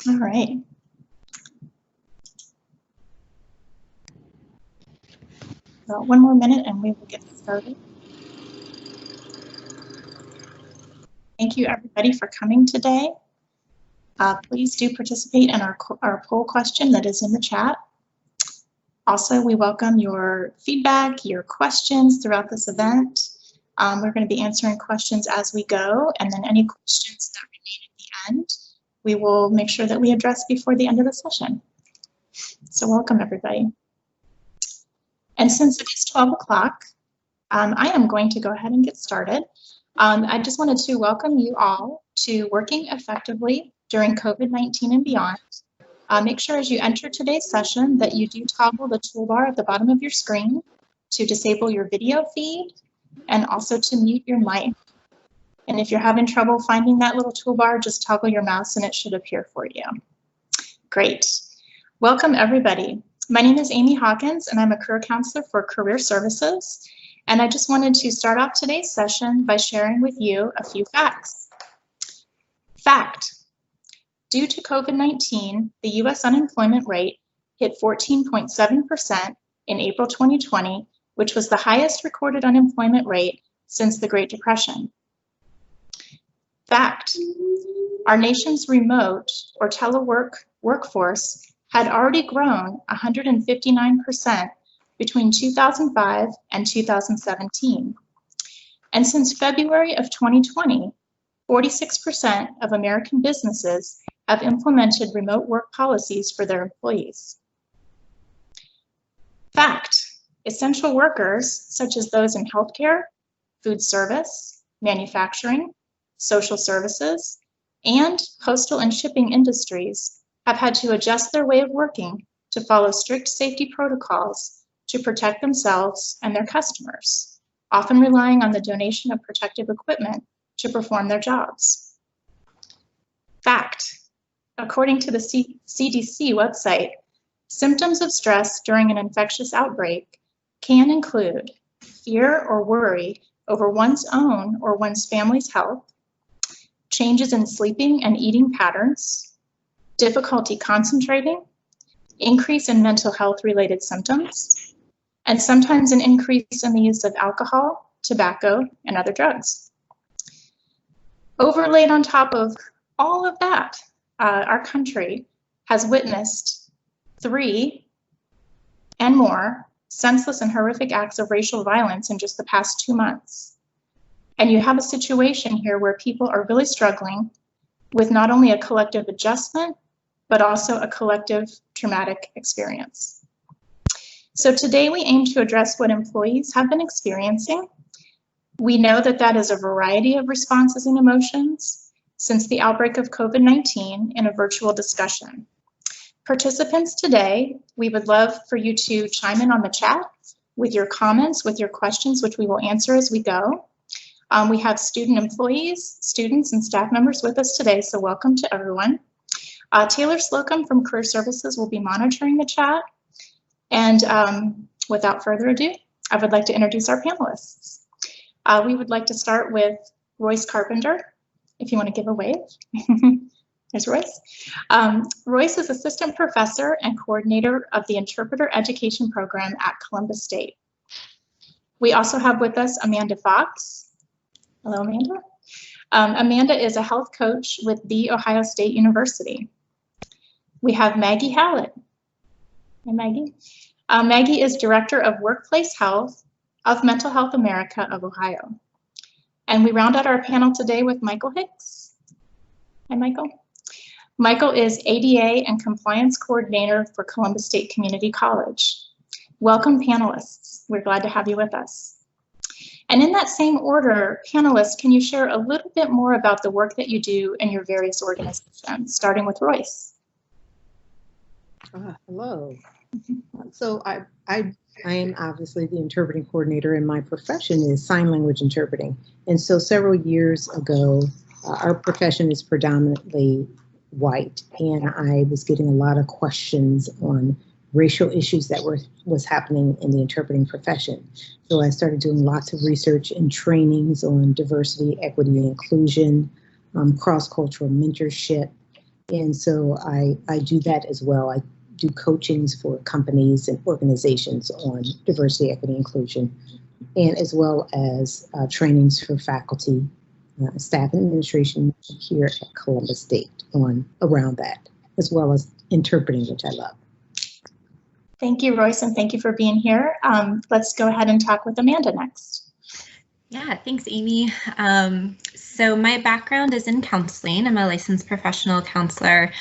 All right. So one more minute and we will get started. Thank you everybody for coming today. Please do participate in our poll question that is in the chat. Also, we welcome your feedback, your questions throughout this event. We're going to be answering questions as we go, and then any questions that remain at the end, we will make sure that we address before the end of the session. So welcome everybody. And since it is 12 o'clock, I am going to go ahead and get started. I just wanted to welcome you all to Working Effectively During COVID-19 and Beyond. Make sure as you enter today's session that you do toggle the toolbar at the bottom of your screen to disable your video feed and also to mute your mic. And if you're having trouble finding that little toolbar, just toggle your mouse and it should appear for you. Great. Welcome everybody. My name is Amy Hawkins and I'm a career counselor for Career Services. And I just wanted to start off today's session by sharing with you a few facts. Fact. Due to COVID-19, the U.S. unemployment rate hit 14.7% in April 2020, which was the highest recorded unemployment rate since the Great Depression. Fact, our nation's remote or telework workforce had already grown 159% between 2005 and 2017. And since February of 2020, 46% of American businesses have implemented remote work policies for their employees. Fact, essential workers, such as those in healthcare, food service, manufacturing, social services, and postal and shipping industries have had to adjust their way of working to follow strict safety protocols to protect themselves and their customers, often relying on the donation of protective equipment to perform their jobs. Fact, according to the CDC website, symptoms of stress during an infectious outbreak can include fear or worry over one's own or one's family's health, changes in sleeping and eating patterns, difficulty concentrating, increase in mental health related symptoms, and sometimes an increase in the use of alcohol, tobacco, and other drugs. Overlaid on top of all of that, our country has witnessed 3 and more senseless and horrific acts of racial violence in just the past 2 months. And you have a situation here where people are really struggling with not only a collective adjustment, but also a collective traumatic experience. So today we aim to address what employees have been experiencing. We know that that is a variety of responses and emotions since the outbreak of COVID-19 in a virtual discussion. Participants today, we would love for you to chime in on the chat with your comments, with your questions, which we will answer as we go. We have student employees, students, and staff members with us today, so welcome to everyone. Taylor Slocum from Career Services will be monitoring the chat. And without further ado, I would like to introduce our panelists. We would like to start with Royce Carpenter, if you want to give a wave. There's Royce. Royce is assistant professor and coordinator of the Interpreter Education Program at Columbus State. We also have with us Amanda Fox. Hello, Amanda. Amanda is a health coach with The Ohio State University. We have Maggie Hallett. Hey, Maggie. Maggie is Director of Workplace Health of Mental Health America of Ohio. And we round out our panel today with Michael Hicks. Hi, Michael. Michael is ADA and Compliance Coordinator for Columbus State Community College. Welcome, panelists. We're glad to have you with us. And in that same order, panelists, can you share a little bit more about the work that you do in your various organizations, starting with Royce? Hello. So I am obviously the interpreting coordinator, and my profession is sign language interpreting. And so several years ago, our profession is predominantly white, and I was getting a lot of questions on racial issues that was happening in the interpreting profession. So I started doing lots of research and trainings on diversity, equity, and inclusion, cross-cultural mentorship, And so I do that as well. I do coachings for companies and organizations on diversity, equity, inclusion, and as well as trainings for faculty, staff, and administration here at Columbus State around that, as well as interpreting, which I love. Thank you, Royce, and thank you for being here. Let's go ahead and talk with Amanda next. Yeah, thanks, Amy. So my background is in counseling. I'm a licensed professional counselor,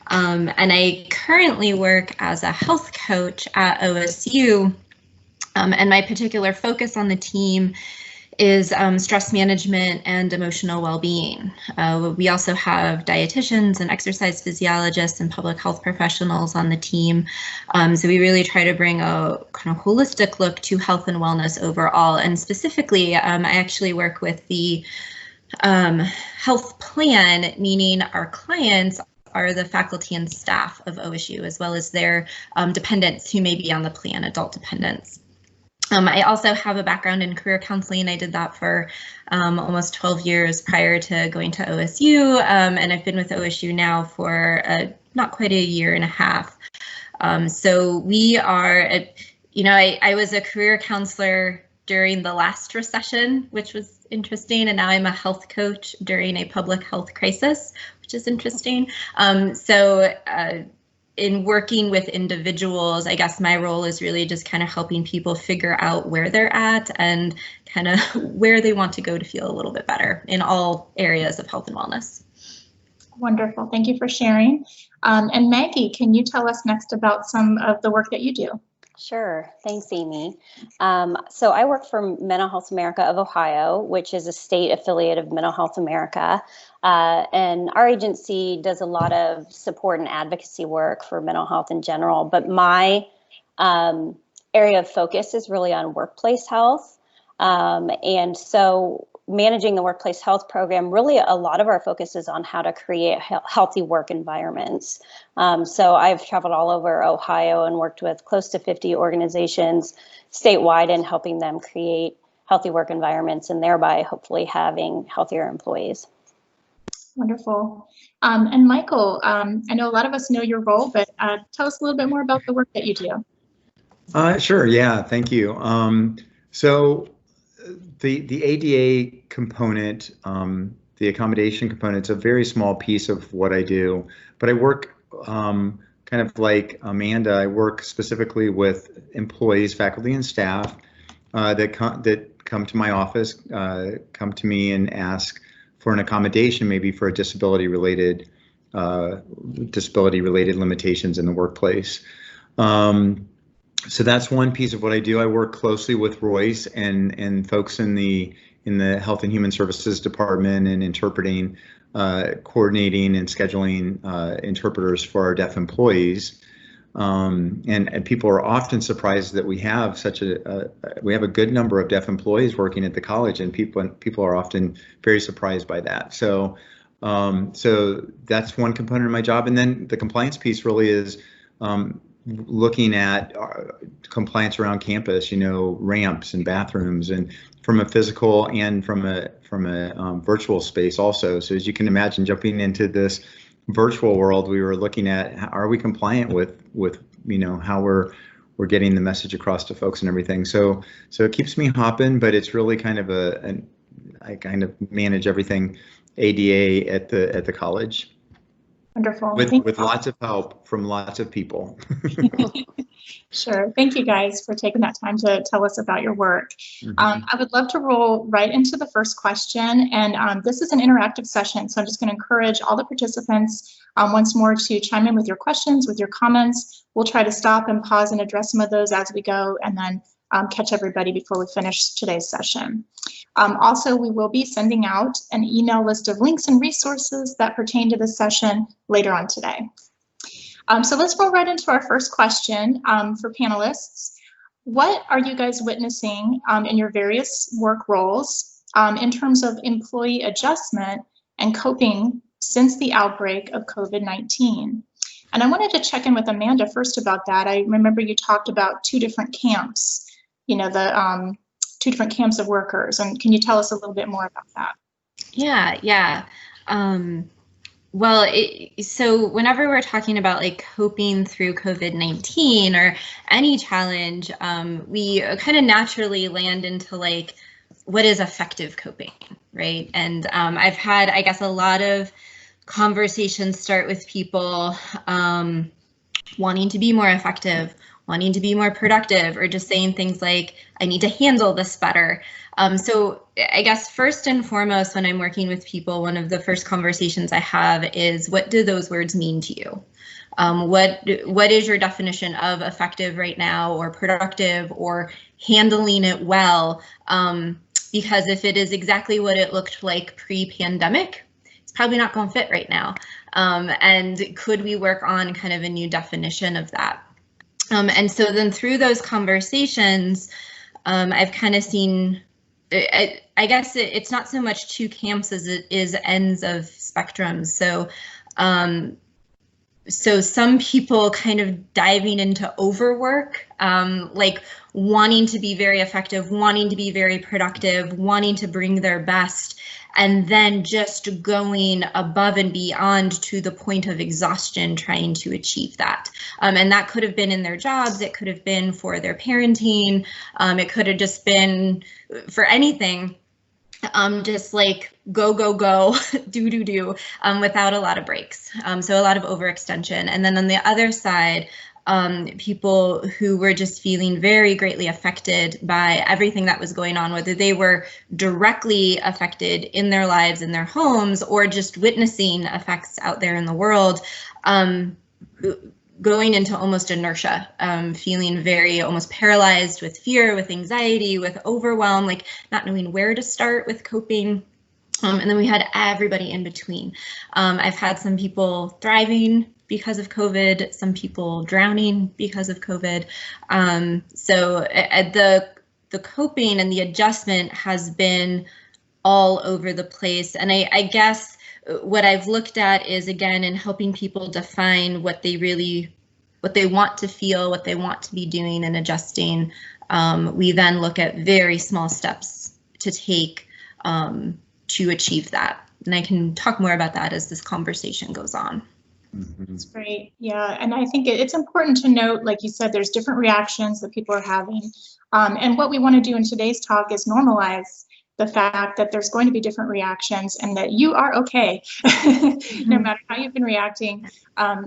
and I currently work as a health coach at OSU. And my particular focus on the team is stress management and emotional well-being. We also have dietitians and exercise physiologists and public health professionals on the team. So we really try to bring a kind of holistic look to health and wellness overall. And specifically, I actually work with the health plan, meaning our clients are the faculty and staff of OSU, as well as their dependents who may be on the plan, adult dependents. I also have a background in career counseling. I did that for almost 12 years prior to going to OSU, and I've been with OSU now for not quite a year and a half. So we are, I was a career counselor during the last recession, which was interesting, and now I'm a health coach during a public health crisis, which is interesting. In working with individuals, I guess my role is really just kind of helping people figure out where they're at and kind of where they want to go to feel a little bit better in all areas of health and wellness. Wonderful. Thank you for sharing. And Maggie, can you tell us next about some of the work that you do? Sure. Thanks, Amy. So I work for Mental Health America of Ohio, which is a state affiliate of Mental Health America. And our agency does a lot of support and advocacy work for mental health in general. But my area of focus is really on workplace health. And so managing the workplace health program, really a lot of our focus is on how to create healthy work environments. So I've traveled all over Ohio and worked with close to 50 organizations statewide and helping them create healthy work environments and thereby hopefully having healthier employees. Wonderful. And Michael, I know a lot of us know your role, but tell us a little bit more about the work that you do. Sure. Yeah. Thank you. So the ADA component, the accommodation component, is a very small piece of what I do, but I work kind of like Amanda. I work specifically with employees, faculty, and staff that come to my office, come to me and ask for an accommodation, maybe for a disability-related limitations in the workplace. So that's one piece of what I do. I work closely with Royce and folks in the Health and Human Services Department and interpreting, coordinating and scheduling interpreters for our deaf employees. And people are often surprised that we have a good number of deaf employees working at the college, and people are often very surprised by that. So that's one component of my job. And then the compliance piece really is looking at compliance around campus, ramps and bathrooms, and from a physical and from a virtual space also. So as you can imagine, jumping into this virtual world, we were looking at are we compliant with how we're getting the message across to folks and everything. So it keeps me hopping, but it's really kind of I kind of manage everything ADA at the college. Wonderful. With lots of help from lots of people. Sure. Thank you guys for taking that time to tell us about your work. I would love to roll right into the first question. And this is an interactive session, so I'm just going to encourage all the participants once more to chime in with your questions, with your comments. We'll try to stop and pause and address some of those as we go, and then catch everybody before we finish today's session. Also, we will be sending out an email list of links and resources that pertain to this session later on today. So let's roll right into our first question for panelists. What are you guys witnessing in your various work roles in terms of employee adjustment and coping since the outbreak of COVID-19? And I wanted to check in with Amanda first about that. I remember you talked about two different camps, the two different camps of workers. And can you tell us a little bit more about that? Yeah. Well, so whenever we're talking about like coping through COVID-19 or any challenge, we kind of naturally land into like, what is effective coping, right? And I've had, I guess, a lot of conversations start with people wanting to be more effective, wanting to be more productive, or just saying things like, I need to handle this better. So I guess first and foremost, when I'm working with people, one of the first conversations I have is, what do those words mean to you? What is your definition of effective right now, or productive, or handling it well? Because if it is exactly what it looked like pre-pandemic, it's probably not going to fit right now. And could we work on kind of a new definition of that? And so then through those conversations, I've kind of seen, I guess it's not so much two camps as it is ends of spectrums. So so some people kind of diving into overwork, like wanting to be very effective, wanting to be very productive, wanting to bring their best, and then just going above and beyond to the point of exhaustion trying to achieve that. And that could have been in their jobs, it could have been for their parenting, it could have just been for anything. Just like go, do, without a lot of breaks. So a lot of overextension. And then on the other side, people who were just feeling very greatly affected by everything that was going on, whether they were directly affected in their lives, in their homes, or just witnessing effects out there in the world, going into almost inertia, feeling very almost paralyzed with fear, with anxiety, with overwhelm, like not knowing where to start with coping. And then we had everybody in between. I've had some people thriving because of COVID, some people drowning because of COVID. So the coping and the adjustment has been all over the place. And I guess what I've looked at is, again, in helping people define what they want to feel, what they want to be doing and adjusting. We then look at very small steps to take to achieve that. And I can talk more about that as this conversation goes on. That's great. Yeah, and I think it's important to note, like you said, there's different reactions that people are having. And what we want to do in today's talk is normalize the fact that there's going to be different reactions and that you are okay, no matter how you've been reacting.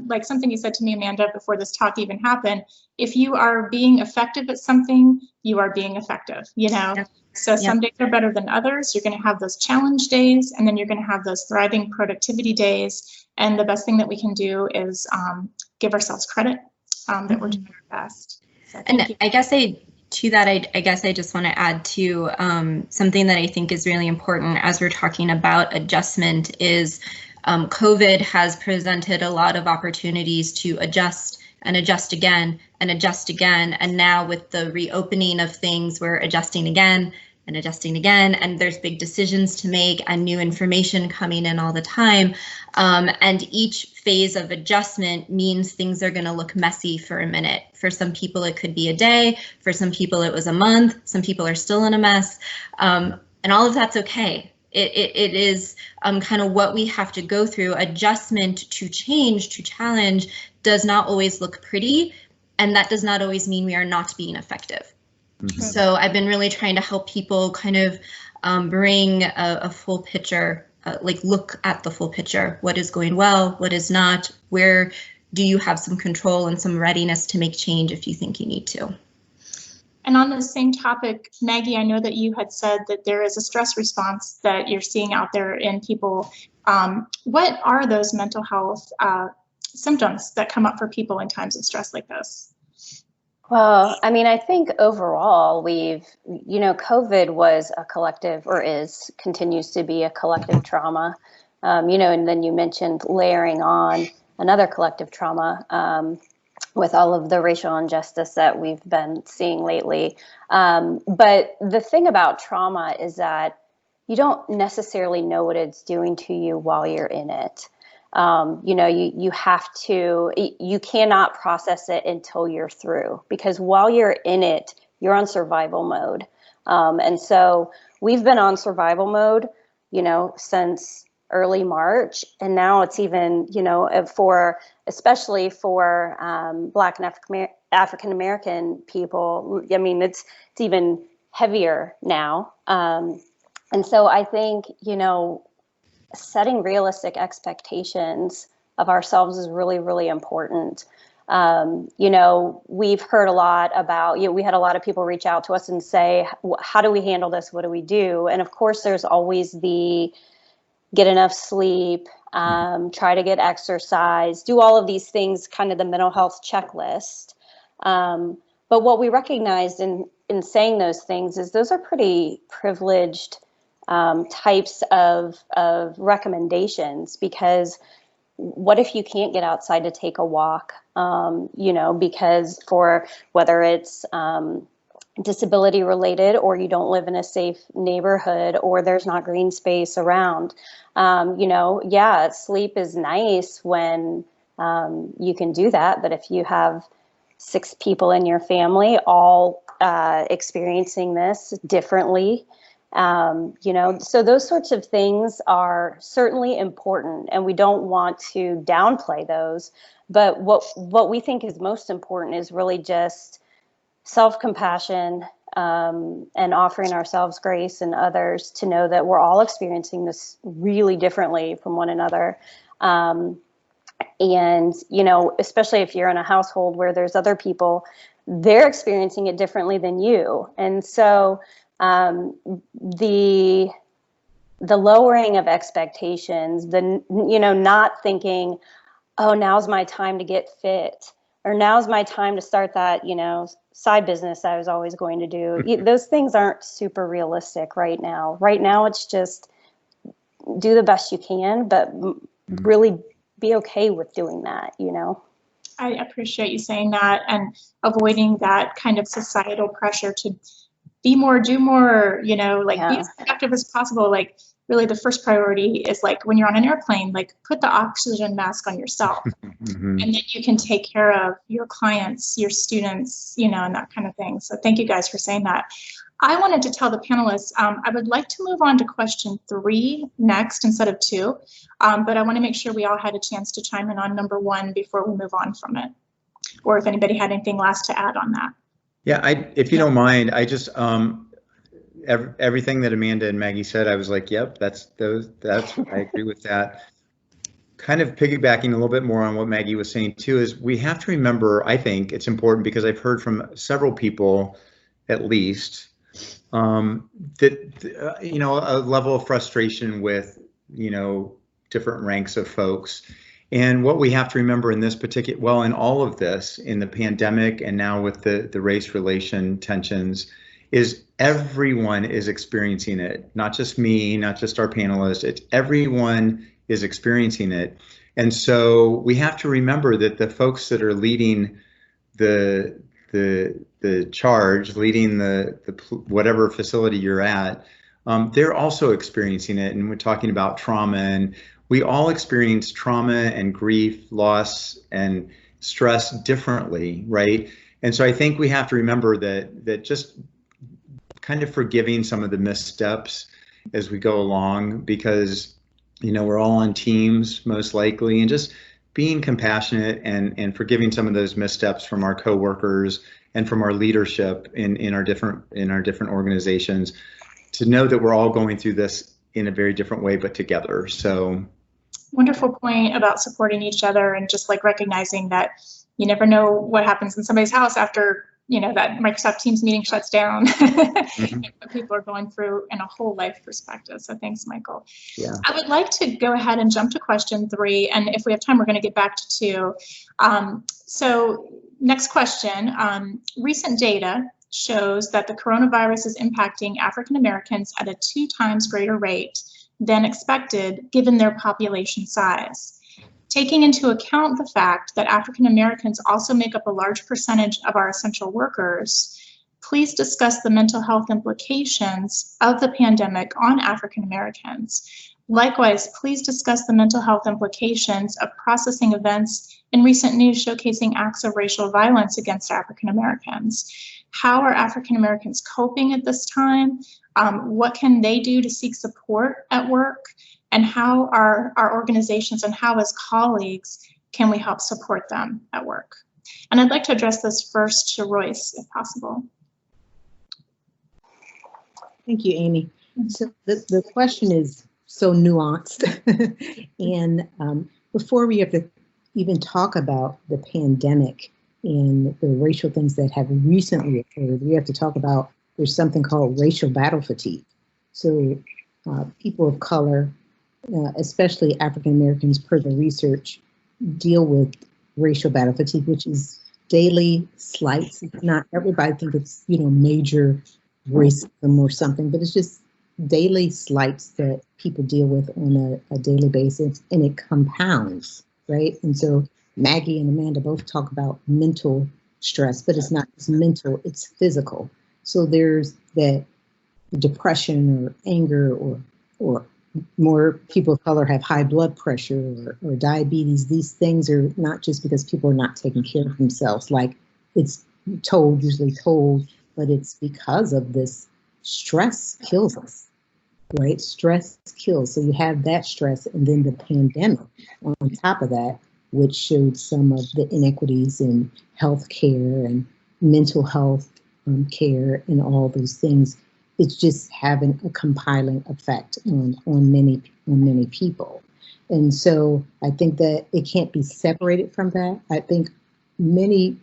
Like something you said to me, Amanda, before this talk even happened, if you are being effective at something, you are being effective, you know? Yep. So some days are better than others. You're going to have those challenge days, and then you're going to have those thriving productivity days. And the best thing that we can do is give ourselves credit that we're doing our best. So and I guess to that, I guess I just want to add to something that I think is really important as we're talking about adjustment is COVID has presented a lot of opportunities to adjust and adjust again and adjust again. And now with the reopening of things, we're adjusting again and adjusting again, and there's big decisions to make and new information coming in all the time. And each phase of adjustment means things are going to look messy for a minute. For some people, it could be a day. For some people, it was a month. Some people are still in a mess. And all of that's okay. It is kind of what we have to go through. Adjustment to change, to challenge, does not always look pretty. And that does not always mean we are not being effective. Mm-hmm. So I've been really trying to help people kind of bring a full picture, like look at the full picture. What is going well? What is not? Where do you have some control and some readiness to make change if you think you need to? And on the same topic, Maggie, I know that you had said that there is a stress response that you're seeing out there in people. What are those mental health symptoms that come up for people in times of stress like this? Well, I mean, I think overall COVID was a collective, or continues to be a collective trauma, and then you mentioned layering on another collective trauma with all of the racial injustice that we've been seeing lately. But the thing about trauma is that you don't necessarily know what it's doing to you while you're in it. You cannot process it until you're through, because while you're in it, you're on survival mode. And so we've been on survival mode, since early March, and now it's even, you know, especially for Black and African American people. I mean, it's even heavier now. And so I think, you know, setting realistic expectations of ourselves is really, really important. You know, we've heard a lot about, you know, we had a lot of people reach out to us and say, how do we handle this? What do we do? And of course, there's always the get enough sleep, try to get exercise, do all of these things, kind of the mental health checklist. But what we recognized in saying those things is those are pretty privileged types of recommendations, because what if you can't get outside to take a walk, you know, because for whether it's disability related, or you don't live in a safe neighborhood, or there's not green space around, you know, yeah, sleep is nice when you can do that. But if you have 6 people in your family all experiencing this differently, you know, so those sorts of things are certainly important, and we don't want to downplay those. But what we think is most important is really just self-compassion, and offering ourselves grace and others to know that we're all experiencing this really differently from one another. And, you know, especially if you're in a household where there's other people, they're experiencing it differently than you. And so the lowering of expectations, you know, not thinking, oh, now's my time to get fit, or now's my time to start that, you know, side business I was always going to do. Those things aren't super realistic right now. Right now, it's just do the best you can, but really be okay with doing that, you know? I appreciate you saying that, and avoiding that kind of societal pressure to be more, do more, you know, like be as productive as possible. Like, really the first priority is, like, when you're on an airplane, like, put the oxygen mask on yourself, and then you can take care of your clients, your students, you know, and that kind of thing. So thank you guys for saying that. I wanted to tell the panelists, I would like to move on to question 3 next instead of 2, but I want to make sure we all had a chance to chime in on number 1 before we move on from it, or if anybody had anything last to add on that. Yeah, if you don't mind, I just everything that Amanda and Maggie said, I was like, yep, that's I agree with that. Kind of piggybacking a little bit more on what Maggie was saying too, is we have to remember, I think it's important, because I've heard from several people, at least, that you know, a level of frustration with, you know, different ranks of folks. And what we have to remember in this particular, well, in all of this, in the pandemic and now with the race relation tensions, is everyone is experiencing it. Not just me, not just our panelists, it's everyone is experiencing it. And so we have to remember that the folks that are leading the charge, leading the whatever facility you're at, they're also experiencing it. And we're talking about trauma, and we all experience trauma and grief, loss, and stress differently, right? And so I think we have to remember that just kind of forgiving some of the missteps as we go along, because, you know, we're all on teams most likely, and just being compassionate and forgiving some of those missteps from our coworkers and from our leadership in our different organizations, to know that we're all going through this in a very different way, but together. So wonderful point about supporting each other, and just like recognizing that you never know what happens in somebody's house after, you know, that Microsoft Teams meeting shuts down. What people are going through in a whole life perspective. So thanks, Michael. Yeah. I would like to go ahead and jump to question 3, and if we have time, we're going to get back to 2. So next question, recent data shows that the coronavirus is impacting African Americans at a 2 times greater rate than expected given their population size. Taking into account the fact that African Americans also make up a large percentage of our essential workers, please discuss the mental health implications of the pandemic on African Americans. Likewise, please discuss the mental health implications of processing events in recent news showcasing acts of racial violence against African Americans. How are African Americans coping at this time? What can they do to seek support at work? and how our organizations and how as colleagues can we help support them at work? And I'd like to address this first to Royce, if possible. Thank you, Amy. So the question is so nuanced. And before we have to even talk about the pandemic and the racial things that have recently occurred, we have to talk about there's something called racial battle fatigue. So people of color, especially African Americans, per the research, deal with racial battle fatigue, which is daily slights. Not everybody think it's, major racism or something, but it's just daily slights that people deal with on a daily basis, and it compounds, right? And so Maggie and Amanda both talk about mental stress, but it's not just mental, it's physical. So there's that depression or anger or more people of color have high blood pressure or diabetes. These things are not just because people are not taking care of themselves, like it's usually told, but it's because of this stress kills us, right? Stress kills. So you have that stress, and then the pandemic on top of that, which showed some of the inequities in healthcare and mental health care and all those things. It's just having a compiling effect on many people. And so I think that it can't be separated from that. I think many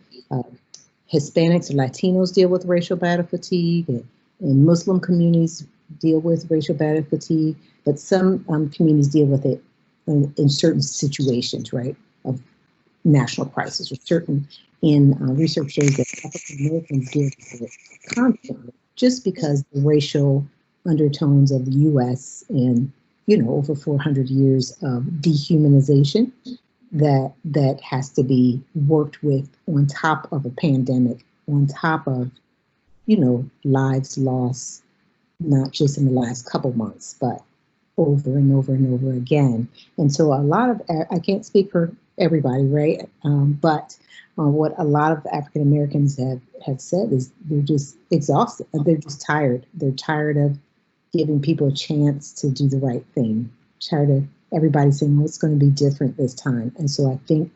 Hispanics or Latinos deal with racial battle fatigue, and Muslim communities deal with racial battle fatigue, but some communities deal with it in certain situations, right, of national crisis, or certain research shows that African Americans deal with it constantly, just because the racial undertones of the U.S. and, over 400 years of dehumanization that has to be worked with on top of a pandemic, on top of, lives lost, not just in the last couple months, but over and over and over again. And so a lot of, I can't speak for everybody, right? But what a lot of African Americans have said is they're just exhausted. They're just tired. They're tired of giving people a chance to do the right thing. Tired of everybody saying, well, it's going to be different this time. And so I think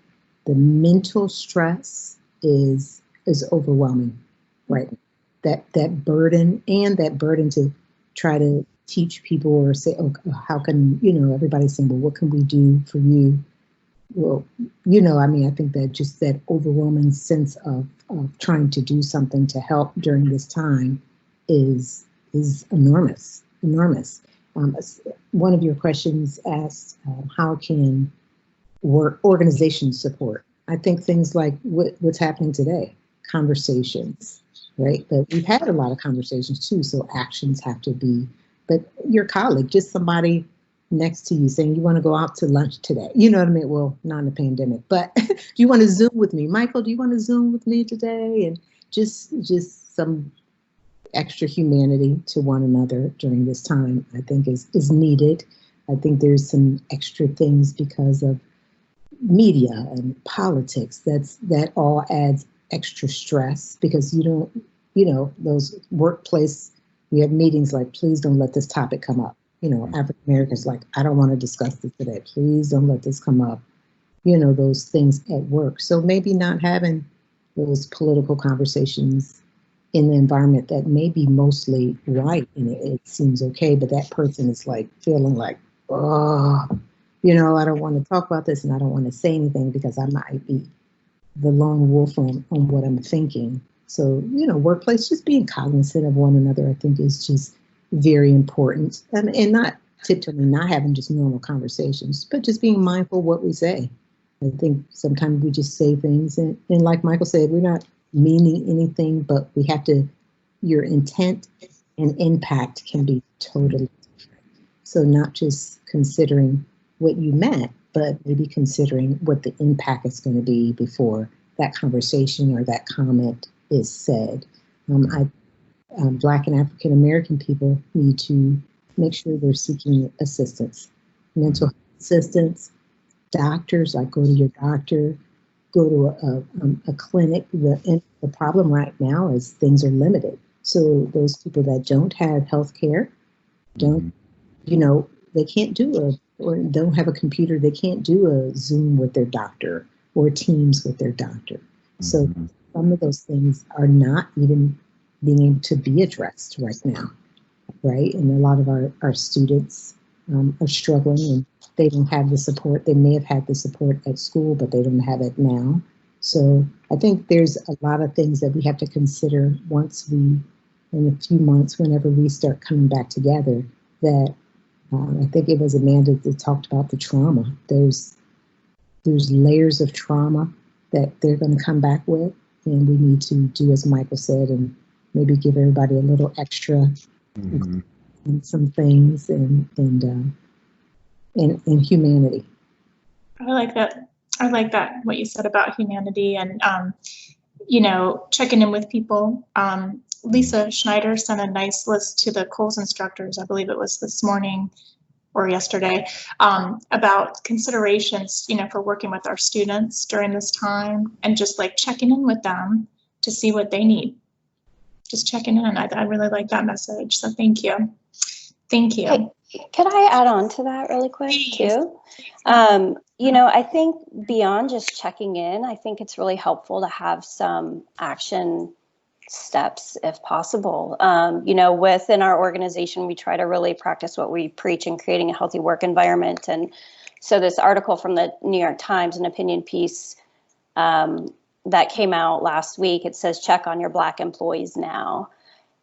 the mental stress is overwhelming, right? That burden to try to teach people or say, oh, how can, everybody's saying, well, what can we do for you? Well, I think that just that overwhelming sense of trying to do something to help during this time is enormous. One of your questions asked, how can organizations support? I think things like what's happening today, conversations, right? But we've had a lot of conversations too, so actions have to be, but your colleague, just somebody next to you saying, you want to go out to lunch today? You know what I mean? Well, not in the pandemic, but do you want to Zoom with me? Michael, do you want to Zoom with me today? And just some extra humanity to one another during this time, I think is needed. I think there's some extra things because of media and politics that all adds extra stress, because you don't, those workplace, you have meetings like, please don't let this topic come up. African Americans like, I don't want to discuss this today. Please don't let this come up. Those things at work. So maybe not having those political conversations in the environment that may be mostly white, and it seems okay, but that person is like feeling like, oh, I don't want to talk about this, and I don't want to say anything because I might be the lone wolf on what I'm thinking. So, workplace, just being cognizant of one another, I think is just very important, and not tiptoeing, not having just normal conversations, but just being mindful of what we say. I think sometimes we just say things, and like Michael said, we're not meaning anything, but we have to, your intent and impact can be totally different. So not just considering what you meant, but maybe considering what the impact is going to be before that conversation or that comment is said. Black and African American people need to make sure they're seeking assistance, mental health assistance, doctors, like go to your doctor, go to a clinic. The problem right now is things are limited. So those people that don't have health care, don't, they can't do or don't have a computer, they can't do a Zoom with their doctor or Teams with their doctor. So some of those things are not even being able to be addressed right now, right? And a lot of our students are struggling, and they don't have the support. They may have had the support at school, but they don't have it now. So I think there's a lot of things that we have to consider once we, in a few months, whenever we start coming back together, that I think it was Amanda that talked about the trauma. There's layers of trauma that they're going to come back with, and we need to do as Michael said, and maybe give everybody a little extra and some things and humanity. I like that. I like that, what you said about humanity and, you know, checking in with people. Lisa Schneider sent a nice list to the Coles instructors, I believe it was this morning or yesterday, about considerations, you know, for working with our students during this time and just like checking in with them to see what they need. Just checking in. I really like that message. So thank you. Thank you. Hey, could I add on to that really quick too? You know, I think beyond just checking in, I think it's really helpful to have some action steps if possible. You know, within our organization, we try to really practice what we preach in creating a healthy work environment. And so this article from the New York Times, an opinion piece that came out last week, it says, check on your Black employees now.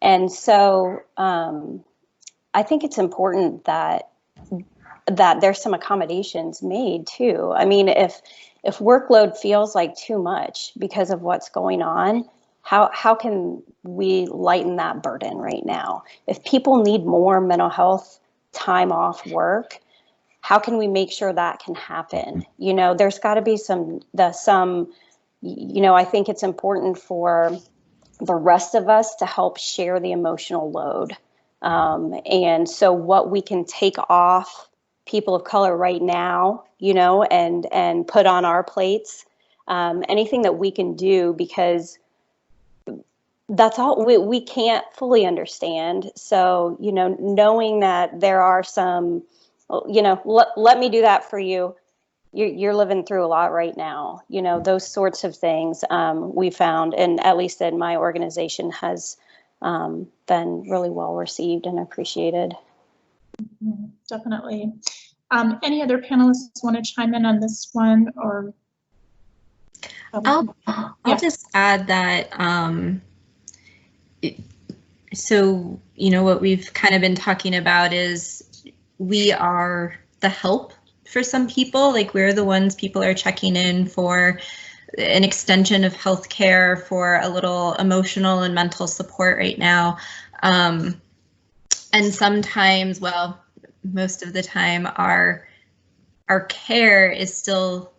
And so I think it's important that there's some accommodations made too. I mean, if workload feels like too much because of what's going on, how can we lighten that burden right now? If people need more mental health time off work, how can we make sure that can happen? You know, there's got to be some, you know, I think it's important for the rest of us to help share the emotional load. And so what we can take off people of color right now, you know, and put on our plates, anything that we can do, because that's all we can't fully understand. So, you know, knowing that there are some, you know, let me do that for you. You're living through a lot right now. You know, those sorts of things we found, and at least in my organization, has been really well received and appreciated. Definitely. Any other panelists want to chime in on this one, or? I'll just add that, so, you know, what we've kind of been talking about is we are the help for some people. Like, we're the ones people are checking in for, an extension of healthcare, for a little emotional and mental support right now. And sometimes, well, most of the time, our care is still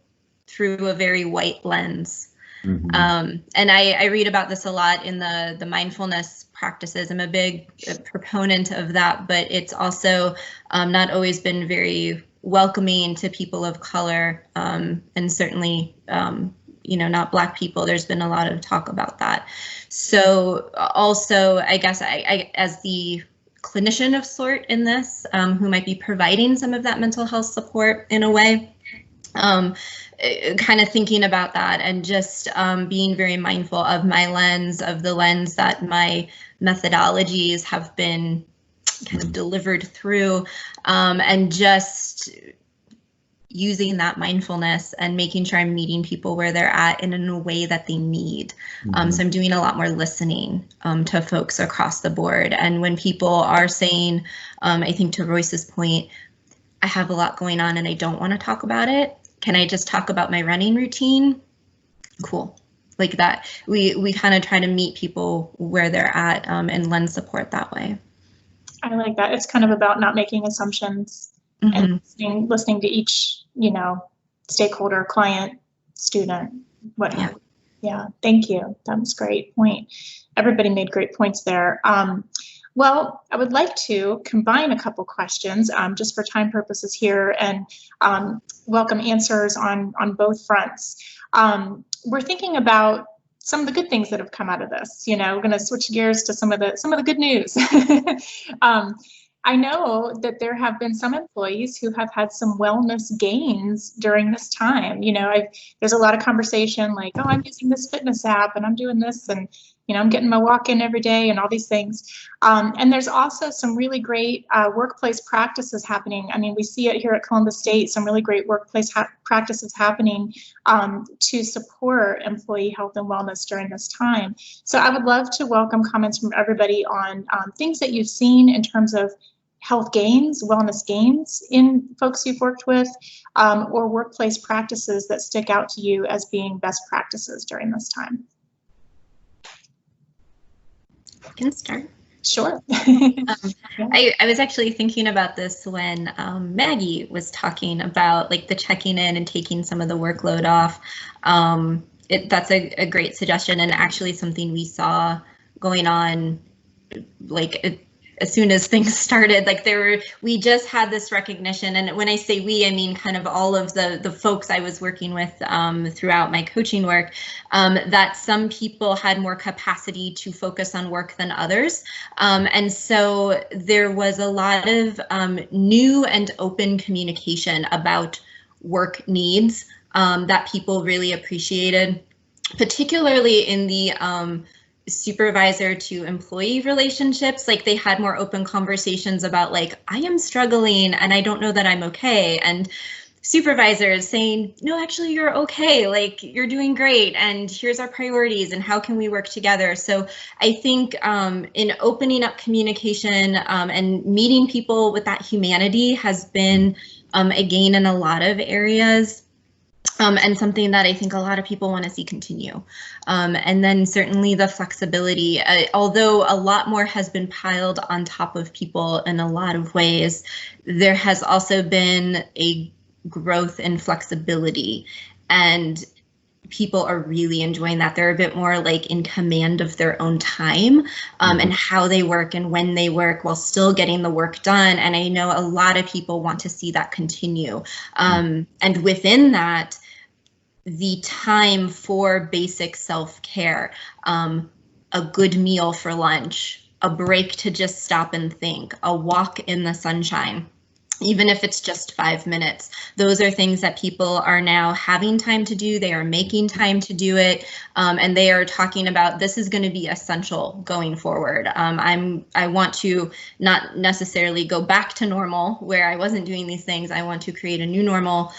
through a very white lens. And I read about this a lot in the mindfulness practices. I'm a big proponent of that, but it's also not always been very welcoming to people of color, and certainly, you know, not Black people. There's been a lot of talk about that. So also, I guess I as the clinician of sort in this, who might be providing some of that mental health support in a way, kind of thinking about that and just being very mindful of my lens, of the lens that my methodologies have been kind of delivered through, and just using that mindfulness and making sure I'm meeting people where they're at and in a way that they need. So I'm doing a lot more listening to folks across the board. And when people are saying, I think to Royce's point, I have a lot going on and I don't want to talk about it. Can I just talk about my running routine? Cool. Like that. We kind of try to meet people where they're at, and lend support that way. I like that. It's kind of about not making assumptions and listening to each, you know, stakeholder, client, student, what have you. Yeah, thank you. That was a great point. Everybody made great points there. Well, I would like to combine a couple questions just for time purposes here, and welcome answers on both fronts. We're thinking about some of the good things that have come out of this. You know, we're going to switch gears to some of the good news. I know that there have been some employees who have had some wellness gains during this time. There's a lot of conversation like, oh, I'm using this fitness app and I'm doing this and, I'm getting my walk in every day and all these things. And there's also some really great workplace practices happening. I mean, we see it here at Columbus State, some really great workplace practices happening to support employee health and wellness during this time. So I would love to welcome comments from everybody on things that you've seen in terms of health gains, wellness gains in folks you've worked with, or workplace practices that stick out to you as being best practices during this time. I can start. Sure. I was actually thinking about this when Maggie was talking about like the checking in and taking some of the workload off. That's a great suggestion, and actually something we saw going on like as soon as things started. Like we just had this recognition, and when I say we, I mean kind of all of the folks I was working with throughout my coaching work, that some people had more capacity to focus on work than others. And so there was a lot of new and open communication about work needs that people really appreciated, particularly in the supervisor to employee relationships. Like they had more open conversations about like, I am struggling and I don't know that I'm okay. And supervisors saying, no, actually you're okay. Like you're doing great. And here's our priorities and how can we work together? So I think in opening up communication and meeting people with that humanity has been a gain in a lot of areas. And something that I think a lot of people want to see continue. And then certainly the flexibility, although a lot more has been piled on top of people in a lot of ways, there has also been a growth in flexibility, and people are really enjoying that. They're a bit more like in command of their own time and how they work and when they work while still getting the work done. And I know a lot of people want to see that continue. And within that, the time for basic self-care, a good meal for lunch, a break to just stop and think, a walk in the sunshine, even if it's just 5 minutes. Those are things that people are now having time to do. They are making time to do it. And they are talking about this is going to be essential going forward. I want to not necessarily go back to normal where I wasn't doing these things. I want to create a new normal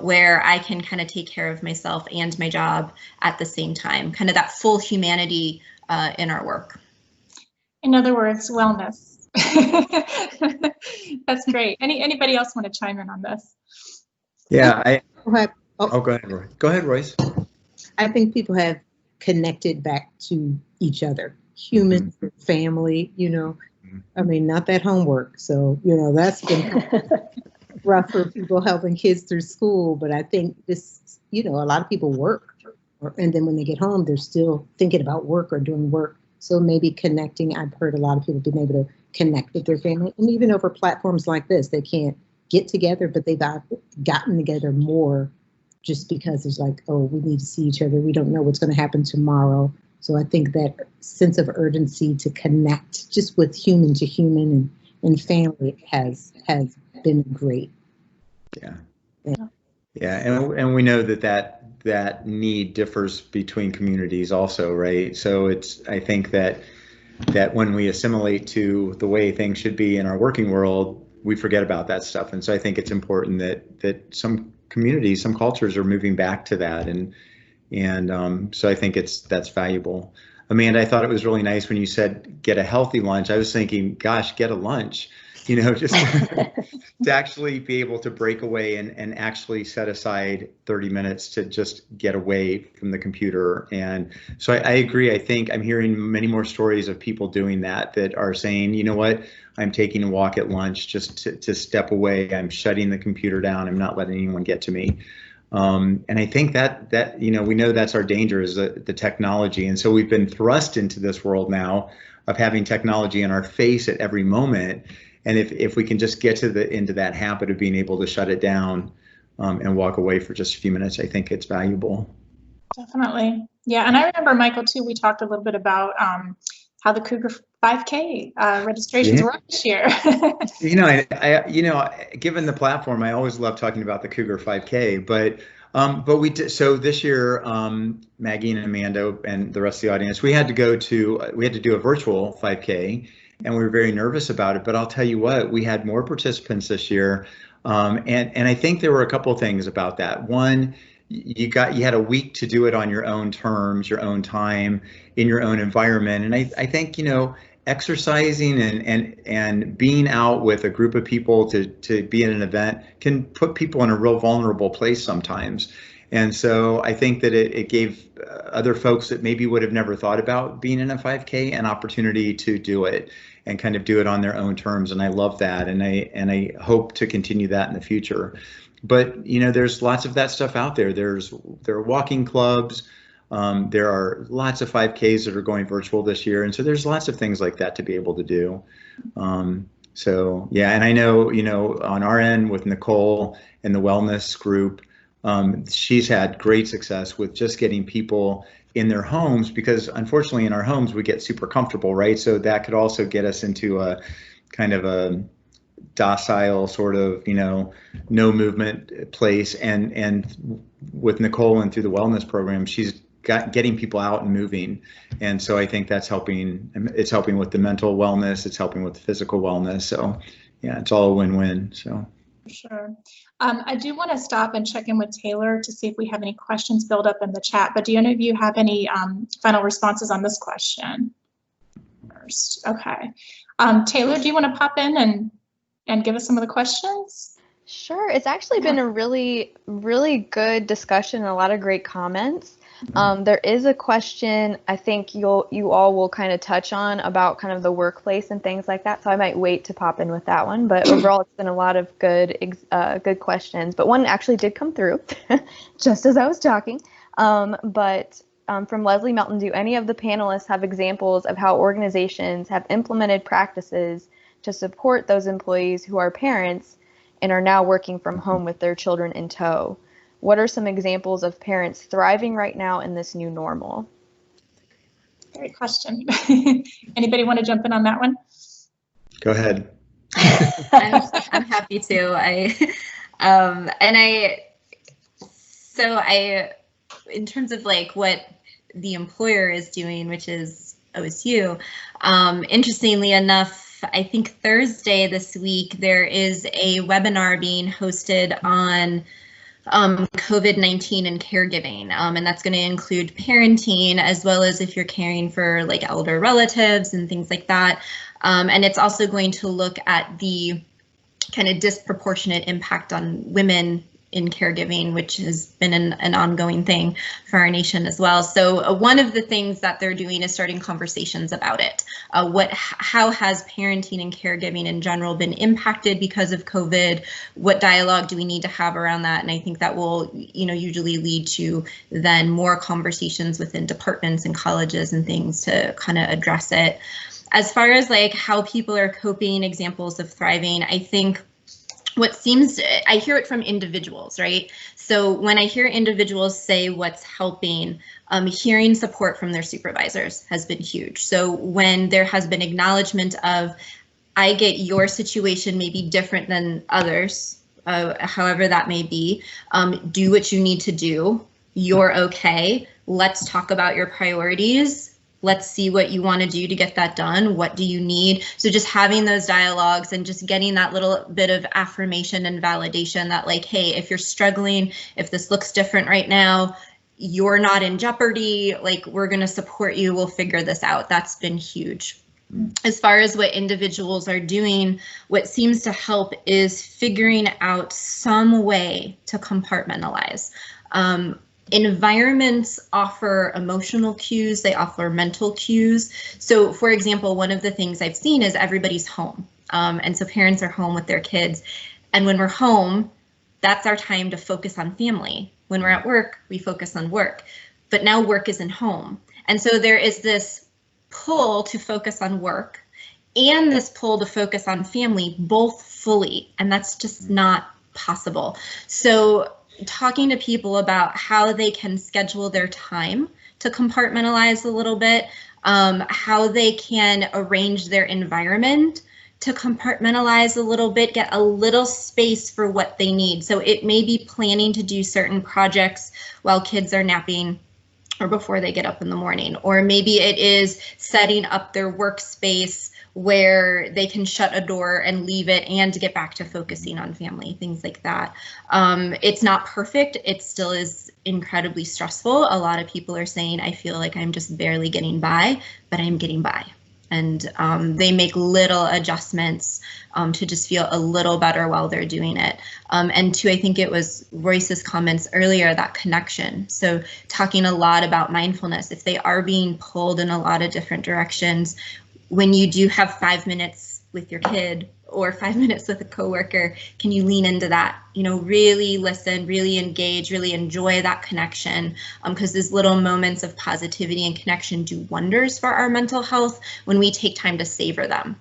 where I can kind of take care of myself and my job at the same time, kind of that full humanity in our work. In other words, wellness. That's great. Anybody else want to chime in on this? Yeah, Go ahead. go ahead, Roy. Go ahead, Royce. I think people have connected back to each other, humans, family, I mean, not that homework. So, that's been rough for people helping kids through school. But I think this, a lot of people work and then when they get home, they're still thinking about work or doing work. So maybe connecting, I've heard a lot of people being able to connect with their family, and even over platforms like this, they can't get together, but they've gotten together more just because it's like, oh, we need to see each other. We don't know what's going to happen tomorrow. So I think that sense of urgency to connect just with human to human and family has been great. Yeah, and we know that need differs between communities also, right? So I think that when we assimilate to the way things should be in our working world, we forget about that stuff. And so I think it's important that some communities, some cultures are moving back to that. And so I think that's valuable. Amanda, I thought it was really nice when you said get a healthy lunch. I was thinking, gosh, get a lunch, just to actually be able to break away and actually set aside 30 minutes to just get away from the computer. And so I agree. I think I'm hearing many more stories of people doing that are saying, you know what, I'm taking a walk at lunch just to step away. I'm shutting the computer down. I'm not letting anyone get to me. And I think that we know that's our danger is the technology. And so we've been thrust into this world now of having technology in our face at every moment. And if we can just get into that habit of being able to shut it down and walk away for just a few minutes, I think it's valuable. Definitely. Yeah. And I remember, Michael, too, we talked a little bit about how the Cougar 5K registrations were this year. Given the platform, I always love talking about the Cougar 5K, but we did, so this year, Maggie and Amanda and the rest of the audience, we had to do a virtual 5K, and we were very nervous about it. But I'll tell you what, we had more participants this year, and I think there were a couple of things about that. One, you had a week to do it on your own terms, your own time, in your own environment, and I think exercising and being out with a group of people to be in an event can put people in a real vulnerable place sometimes. And so I think that it gave other folks that maybe would have never thought about being in a 5K an opportunity to do it and kind of do it on their own terms. And I love that. And I hope to continue that in the future. But, there's lots of that stuff out there. There are walking clubs. There are lots of 5Ks that are going virtual this year. And so there's lots of things like that to be able to do. So, yeah, and I know, on our end with Nicole and the wellness group, she's had great success with just getting people in their homes, because unfortunately in our homes we get super comfortable, right? So that could also get us into a kind of a docile sort of, no movement place. And with Nicole and through the wellness program, she's getting people out and moving. And so I think that's helping. It's helping with the mental wellness. It's helping with the physical wellness. So yeah, it's all a win-win. So. Sure. I do want to stop and check in with Taylor to see if we have any questions built up in the chat, but do any of you have any final responses on this question first? Okay. Taylor, do you want to pop in and give us some of the questions? Sure. It's actually been a really, really good discussion and a lot of great comments. There is a question I think you all will kind of touch on about kind of the workplace and things like that. So I might wait to pop in with that one. But overall, it's been a lot of good questions. But one actually did come through just as I was talking. From Leslie Melton, do any of the panelists have examples of how organizations have implemented practices to support those employees who are parents and are now working from home with their children in tow? What are some examples of parents thriving right now in this new normal? Great question. Anybody want to jump in on that one? Go ahead. I'm happy to. In terms of like what the employer is doing, which is OSU, interestingly enough, I think Thursday this week, there is a webinar being hosted on COVID-19 and caregiving, and that's going to include parenting as well as if you're caring for like elder relatives and things like that. And it's also going to look at the kind of disproportionate impact on women in caregiving, which has been an ongoing thing for our nation as well. So one of the things that they're doing is starting conversations about it. How has parenting and caregiving in general been impacted because of COVID? What dialogue do we need to have around that? And I think that will, usually lead to then more conversations within departments and colleges and things to kind of address it. As far as like how people are coping, examples of thriving, I think I hear it from individuals, right? So when I hear individuals say what's helping, hearing support from their supervisors has been huge. So when there has been acknowledgement of, I get your situation may be different than others, however that may be, do what you need to do, you're okay, let's talk about your priorities. Let's see what you want to do to get that done. What do you need? So just having those dialogues and just getting that little bit of affirmation and validation that like, hey, if you're struggling, if this looks different right now, you're not in jeopardy. Like, we're going to support you. We'll figure this out. That's been huge. As far as what individuals are doing, what seems to help is figuring out some way to compartmentalize. Environments offer emotional cues, they offer mental cues. So for example, one of the things I've seen is everybody's home. And so parents are home with their kids. And when we're home, that's our time to focus on family. When we're at work, we focus on work. But now work isn't home. And so there is this pull to focus on work and this pull to focus on family, both fully. And that's just not possible. So talking to people about how they can schedule their time to compartmentalize a little bit, how they can arrange their environment to compartmentalize a little bit, get a little space for what they need. So it may be planning to do certain projects while kids are napping or before they get up in the morning, or maybe it is setting up their workspace where they can shut a door and leave it and get back to focusing on family, things like that. It's not perfect. It still is incredibly stressful. A lot of people are saying, I feel like I'm just barely getting by, but I'm getting by. And they make little adjustments to just feel a little better while they're doing it. And two, I think it was Royce's comments earlier, that connection. So talking a lot about mindfulness, if they are being pulled in a lot of different directions, when you do have 5 minutes with your kid or 5 minutes with a coworker, can you lean into that? You know, really listen, really engage, really enjoy that connection, because these little moments of positivity and connection do wonders for our mental health when we take time to savor them.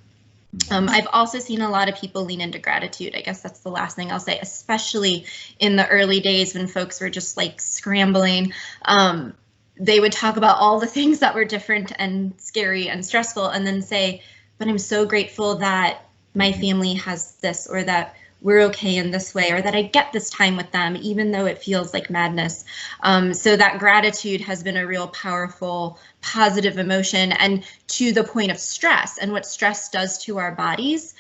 I've also seen a lot of people lean into gratitude. I guess that's the last thing I'll say, especially in the early days when folks were just like scrambling. They would talk about all the things that were different and scary and stressful, and then say, but I'm so grateful that my family has this, or that we're okay in this way, or that I get this time with them, even though it feels like madness. So that gratitude has been a real powerful, positive emotion. And to the point of stress and what stress does to our bodies,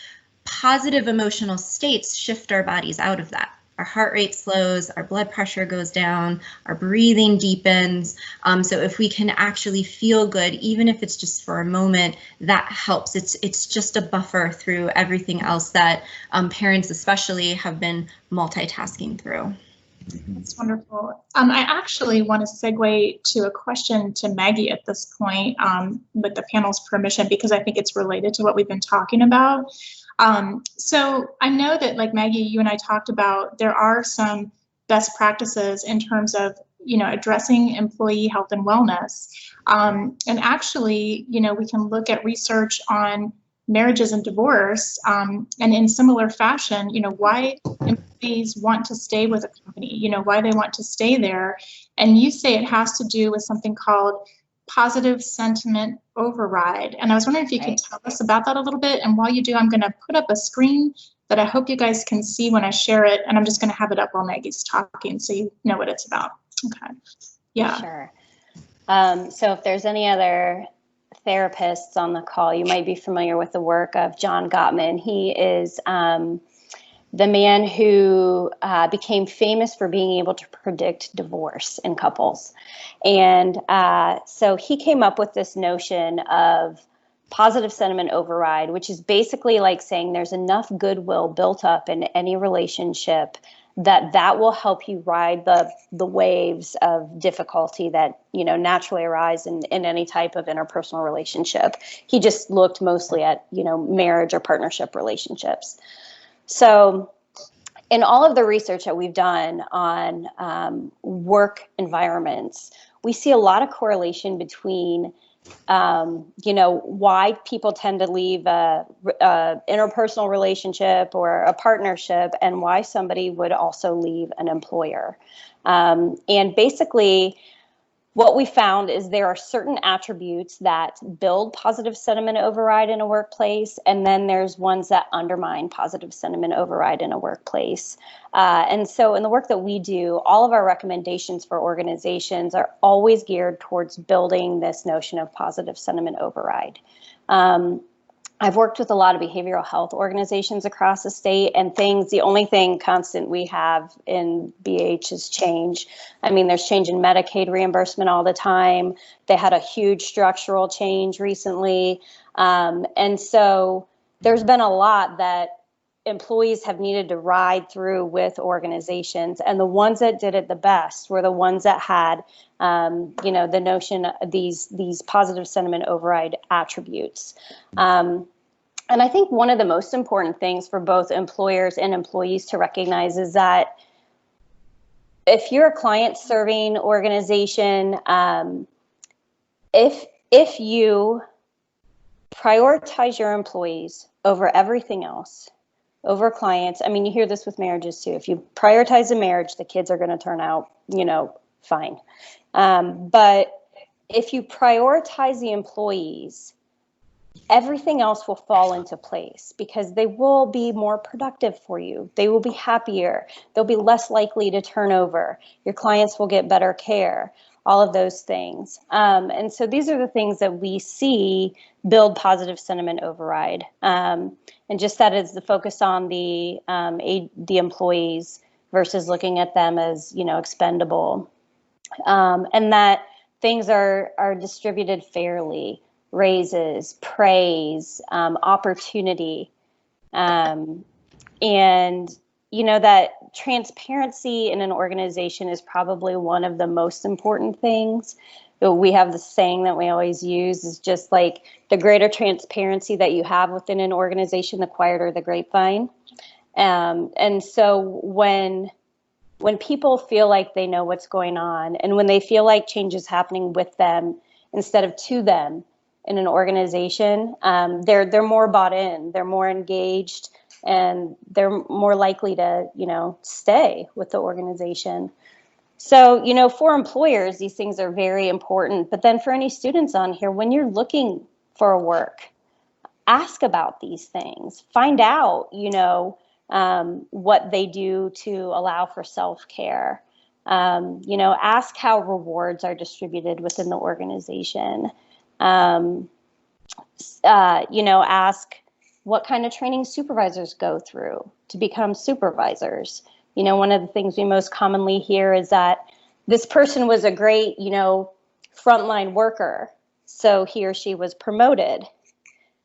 positive emotional states shift our bodies out of that. Our heart rate slows, our blood pressure goes down, our breathing deepens. So if we can actually feel good, even if it's just for a moment, that helps. It's just a buffer through everything else that parents especially have been multitasking through. That's wonderful. I actually want to segue to a question to Maggie at this point, with the panel's permission, because I think it's related to what we've been talking about. So I know that, like Maggie, you and I talked about, there are some best practices in terms of, you know, addressing employee health and wellness. And actually, you know, we can look at research on marriages and divorce, and in similar fashion, you know, why employees want to stay with a company, you know, why they want to stay there. And you say it has to do with something called positive sentiment override. And I was wondering if you could tell us about that a little bit. And while you do, I'm going to put up a screen that I hope you guys can see when I share it. And I'm just going to have it up while Maggie's talking so you know what it's about. Okay. Yeah. Sure. So if there's any other therapists on the call, you might be familiar with the work of John Gottman. He is the man who became famous for being able to predict divorce in couples. And so he came up with this notion of positive sentiment override, which is basically like saying there's enough goodwill built up in any relationship that will help you ride the waves of difficulty that, you know, naturally arise in any type of interpersonal relationship. He just looked mostly at, you know, marriage or partnership relationships. So in all of the research that we've done on work environments, we see a lot of correlation between, you know, why people tend to leave a interpersonal relationship or a partnership, and why somebody would also leave an employer. And basically, what we found is there are certain attributes that build positive sentiment override in a workplace, and then there's ones that undermine positive sentiment override in a workplace. And so in the work that we do, all of our recommendations for organizations are always geared towards building this notion of positive sentiment override. I've worked with a lot of behavioral health organizations across the state, and the only thing constant we have in BH is change. I mean, there's change in Medicaid reimbursement all the time. They had a huge structural change recently. And so there's been a lot that employees have needed to ride through with organizations, and the ones that did it the best were the ones that had, you know, the notion of these positive sentiment override attributes. And I think one of the most important things for both employers and employees to recognize is that if you're a client-serving organization, if you prioritize your employees over everything else, over clients. I mean, you hear this with marriages too. If you prioritize a marriage, the kids are going to turn out, you know, fine. But if you prioritize the employees, everything else will fall into place because they will be more productive for you. They will be happier. They'll be less likely to turn over. Your clients will get better care, all of those things. And so these are the things that we see build positive sentiment override. And just that is the focus on the employees versus looking at them as, expendable. And that things are distributed fairly. Raises, praise, opportunity, and that transparency in an organization is probably one of the most important things. We have the saying that we always use is just like the greater transparency that you have within an organization, the quieter the grapevine. And so when people feel like they know what's going on, and when they feel like change is happening with them instead of to them, in an organization, they're more bought in, they're more engaged, and they're more likely to, stay with the organization. So, for employers, these things are very important. But then for any students on here, when you're looking for work, ask about these things. Find out, what they do to allow for self-care. Ask how rewards are distributed within the organization. Ask what kind of training supervisors go through to become supervisors. One of the things we most commonly hear is that this person was a great, frontline worker, so he or she was promoted.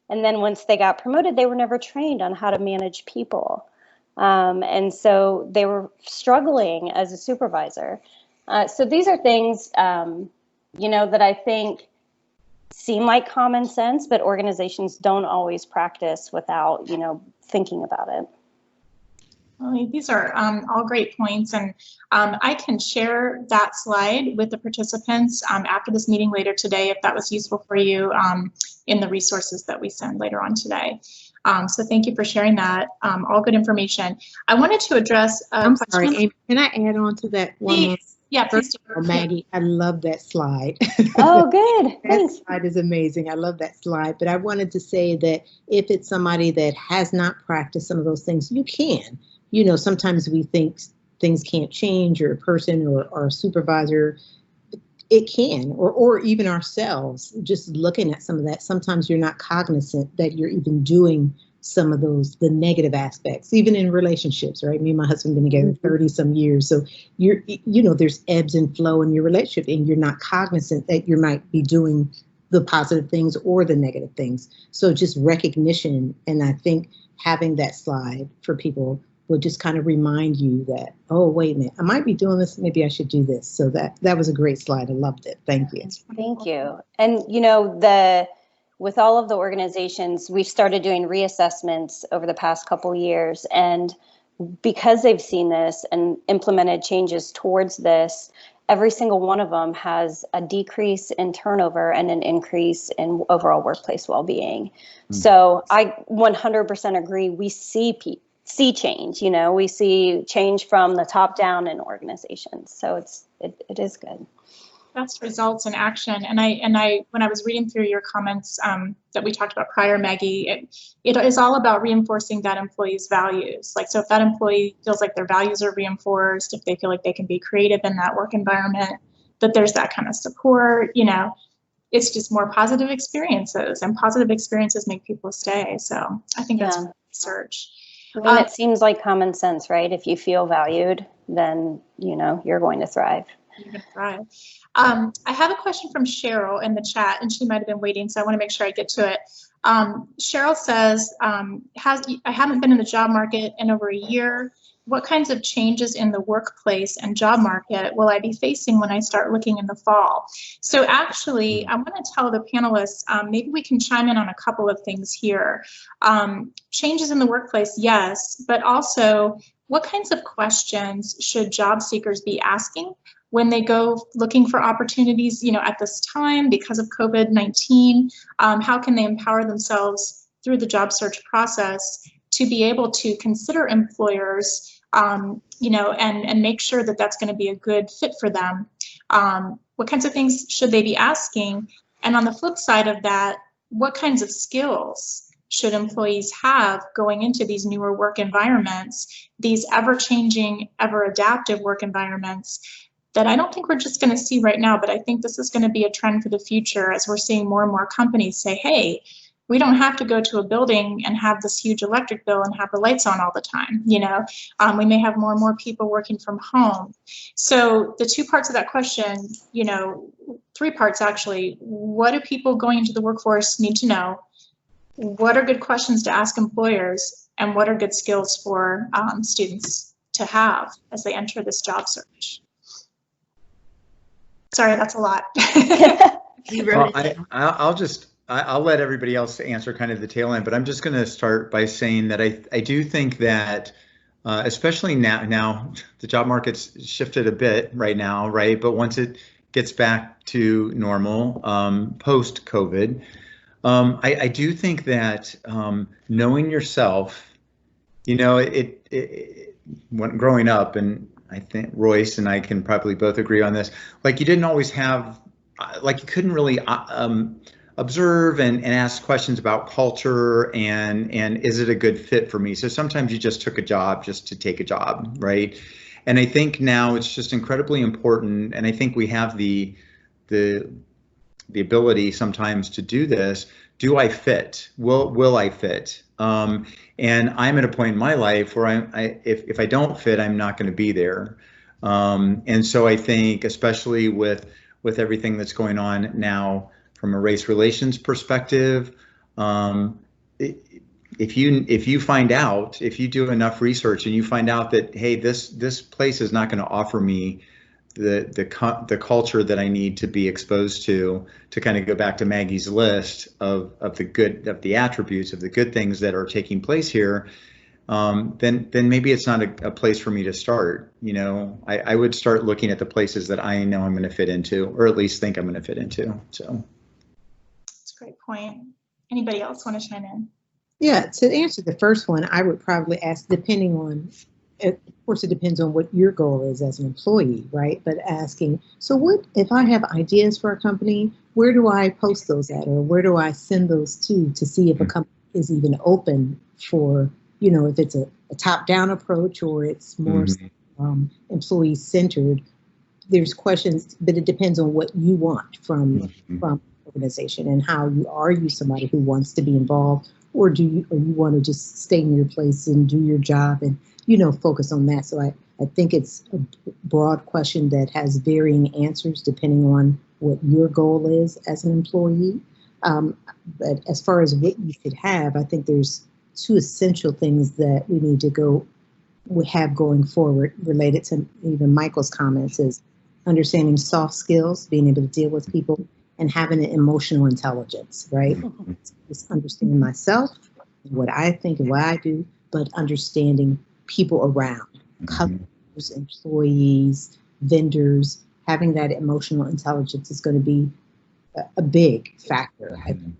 And then once they got promoted, they were never trained on how to manage people. And so they were struggling as a supervisor. So these are things, that I think seem like common sense, but organizations don't always practice without, thinking about it. Well, these are all great points, and I can share that slide with the participants after this meeting later today if that was useful for you in the resources that we send later on today. So thank you for sharing that. All good information. I wanted to address I'm sorry, Amy, can I add on to that one more? Yeah, please do. Maggie, I love that slide. Oh, good. That slide is amazing. I love that slide. But I wanted to say that if it's somebody that has not practiced some of those things, you can. Sometimes we think things can't change, or a person or a supervisor, it can, or even ourselves, just looking at some of that. Sometimes you're not cognizant that you're even doing some of the negative aspects, even in relationships, right? Me and my husband have been together 30 some years. So there's ebbs and flow in your relationship, and you're not cognizant that you might be doing the positive things or the negative things. So just recognition. And I think having that slide for people will just kind of remind you that, oh, wait a minute, I might be doing this. Maybe I should do this. So that was a great slide. I loved it. Thank you. Thank you. And, with all of the organizations, we've started doing reassessments over the past couple years. And because they've seen this and implemented changes towards this, every single one of them has a decrease in turnover and an increase in overall workplace well-being. Mm-hmm. So I 100% agree. We see change, we see change from the top down in organizations. So it is good. That's results in action. And I when I was reading through your comments that we talked about prior, Maggie, it is all about reinforcing that employee's values. Like, so if that employee feels like their values are reinforced, if they feel like they can be creative in that work environment, that there's that kind of support, it's just more positive experiences, and positive experiences make people stay. So I think that's research. It seems like common sense, right? If you feel valued, then, you're going to thrive. You're going to thrive. I have a question from Cheryl in the chat, and she might have been waiting, so I want to make sure I get to it. Cheryl says, I haven't been in the job market in over a year. What kinds of changes in the workplace and job market will I be facing when I start looking in the fall? So actually, I want to tell the panelists, maybe we can chime in on a couple of things here. Changes in the workplace, yes, but also what kinds of questions should job seekers be asking when they go looking for opportunities, at this time because of COVID-19? How can they empower themselves through the job search process to be able to consider employers, and make sure that that's going to be a good fit for them? What kinds of things should they be asking? And on the flip side of that, what kinds of skills should employees have going into these newer work environments, these ever-changing, ever-adaptive work environments that I don't think we're just going to see right now, but I think this is going to be a trend for the future as we're seeing more and more companies say, hey, we don't have to go to a building and have this huge electric bill and have the lights on all the time. You know, we may have more and more people working from home. So the two parts of that question, you know, three parts actually. What do people going into the workforce need to know? What are good questions to ask employers? And what are good skills for students to have as they enter this job search? Sorry, that's a lot. Well, I'll let everybody else answer kind of the tail end, but I'm just going to start by saying that I do think that especially now the job market's shifted a bit right now, right? But once it gets back to normal post COVID, I do think that knowing yourself, you know, when growing up, and I think Royce and I can probably both agree on this, like you didn't always have, like you couldn't really observe and ask questions about culture and is it a good fit for me? So sometimes you just took a job just to take a job, right? And I think now it's just incredibly important, and I think we have the ability sometimes to do this. Do I fit? Will I fit? And I'm at a point in my life where if I don't fit, I'm not going to be there. And so I think, especially with everything that's going on now from a race relations perspective, if you find out, if you do enough research and you find out that, hey, this place is not going to offer me the culture that I need to be exposed to kind of go back to Maggie's list of the attributes of the good things that are taking place here, then maybe it's not a place for me to start. You know, I would start looking at the places that I know I'm going to fit into, or at least think I'm going to fit into. So that's a great point. Anybody else want to chime in? Yeah, to answer the first one, I would probably ask, depending on, of course, it depends on what your goal is as an employee, right? But asking, so what if I have ideas for a company, where do I post those at, or where do I send those to see if a company is even open for, you know, if it's a top-down approach or it's more employee-centered. There's questions, but it depends on what you want from organization and how are you somebody who wants to be involved, or you want to just stay in your place and do your job and, you know, focus on that. So I think it's a broad question that has varying answers depending on what your goal is as an employee. But as far as what you should have, I think there's two essential things that we have going forward related to even Michael's comments is understanding soft skills, being able to deal with people, and having an emotional intelligence, right? Just understanding myself, what I think and what I do, but understanding people around, customers, employees, vendors. Having that emotional intelligence is going to be a big factor moving